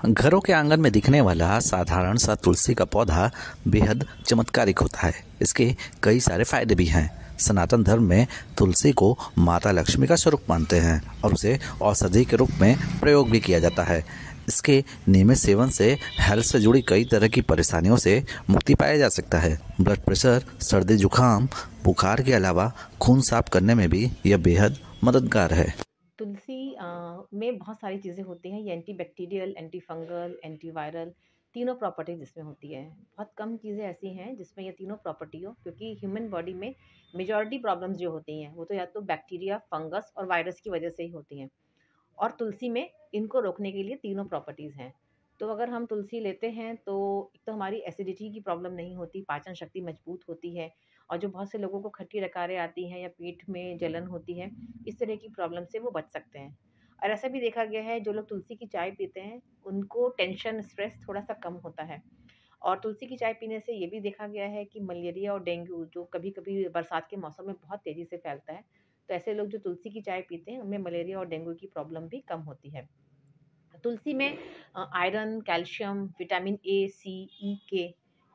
घरों के आंगन में दिखने वाला साधारण सा तुलसी का पौधा बेहद चमत्कारिक होता है। इसके कई सारे फायदे भी हैं। सनातन धर्म में तुलसी को माता लक्ष्मी का स्वरूप मानते हैं और उसे औषधि के रूप में प्रयोग भी किया जाता है। इसके नियमित सेवन से हेल्थ से जुड़ी कई तरह की परेशानियों से मुक्ति पाया जा सकता है। ब्लड प्रेशर, सर्दी जुकाम, बुखार के अलावा खून साफ करने में भी यह बेहद मददगार है। तुलसी में बहुत सारी चीज़ें होती हैं। ये anti bacterial, anti fungal, anti viral तीनों प्रॉपर्टीज़ इसमें होती है। बहुत कम चीज़ें ऐसी हैं जिसमें ये तीनों प्रॉपर्टी हो, क्योंकि ह्यूमन बॉडी में मेजॉरिटी प्रॉब्लम्स जो होती हैं वो तो या तो बैक्टीरिया, फंगस और वायरस की वजह से ही होती हैं। और तुलसी में इनको रोकने के लिए तीनों प्रॉपर्टीज़ हैं। तो अगर हम तुलसी लेते हैं तो एक तो हमारी एसिडिटी की प्रॉब्लम नहीं होती, पाचन शक्ति मजबूत होती है, और जो बहुत से लोगों को खट्टी डकारें आती हैं या पेट में जलन होती है, इस तरह की प्रॉब्लम से वो बच सकते हैं। और ऐसा भी देखा गया है जो लोग तुलसी की चाय पीते हैं उनको टेंशन, स्ट्रेस थोड़ा सा कम होता है। और तुलसी की चाय पीने से ये भी देखा गया है कि मलेरिया और डेंगू जो कभी-कभी बरसात के मौसम में बहुत तेज़ी से फैलता है, तो ऐसे लोग जो तुलसी की चाय पीते हैं उनमें मलेरिया और डेंगू की प्रॉब्लम भी कम होती है। तुलसी में आयरन, कैल्शियम, विटामिन ए, सी, ई, के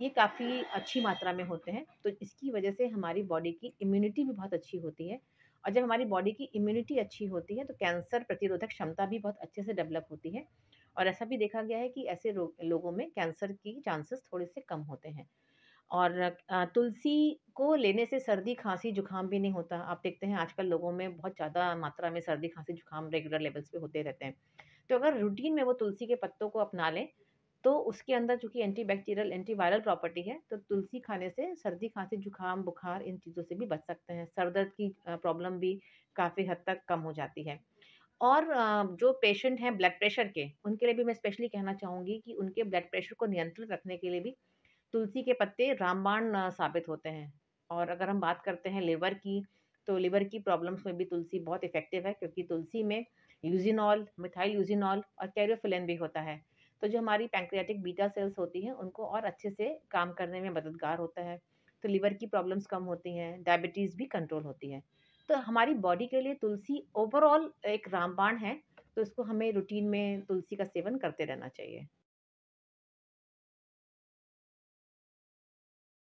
ये काफ़ी अच्छी मात्रा में होते हैं, तो इसकी वजह से हमारी बॉडी की इम्यूनिटी भी बहुत अच्छी होती है। और जब हमारी बॉडी की इम्यूनिटी अच्छी होती है तो कैंसर प्रतिरोधक क्षमता भी बहुत अच्छे से डेवलप होती है। और ऐसा भी देखा गया है कि ऐसे लोगों में कैंसर की चांसेस थोड़े से कम होते हैं। और तुलसी को लेने से सर्दी, खाँसी, जुकाम भी नहीं होता। आप देखते हैं आजकल लोगों में बहुत ज़्यादा मात्रा में सर्दी, खाँसी, जुकाम रेगुलर लेवल्स पे होते रहते हैं। तो अगर रूटीन में वो तुलसी के पत्तों को अपना लें, तो उसके अंदर चूँकि anti bacterial, anti viral property है, तो तुलसी खाने से सर्दी, खाँसी, जुकाम, बुखार इन चीज़ों से भी बच सकते हैं। सर दर्द की प्रॉब्लम भी काफ़ी हद तक कम हो जाती है। और जो पेशेंट हैं ब्लड प्रेशर के, उनके लिए भी मैं स्पेशली कहना चाहूँगी कि उनके ब्लड प्रेशर को नियंत्रित रखने के लिए भी तुलसी के पत्ते रामबाण साबित होते हैं। और अगर हम बात करते हैं लिवर की, तो लिवर की प्रॉब्लम्स में भी तुलसी बहुत इफ़ेक्टिव है, क्योंकि तुलसी में यूज़िनॉल, मिथाइल यूज़िनॉल और कैरियोफिलिन भी होता है। तो जो हमारी पैंक्रियाटिक बीटा सेल्स होती हैं, उनको और अच्छे से काम करने में मददगार होता है। तो लिवर की प्रॉब्लम्स कम होती हैं, डायबिटीज़ भी कंट्रोल होती है। तो हमारी बॉडी के लिए तुलसी ओवरऑल एक रामबाण है, तो इसको हमें रूटीन में तुलसी का सेवन करते रहना चाहिए।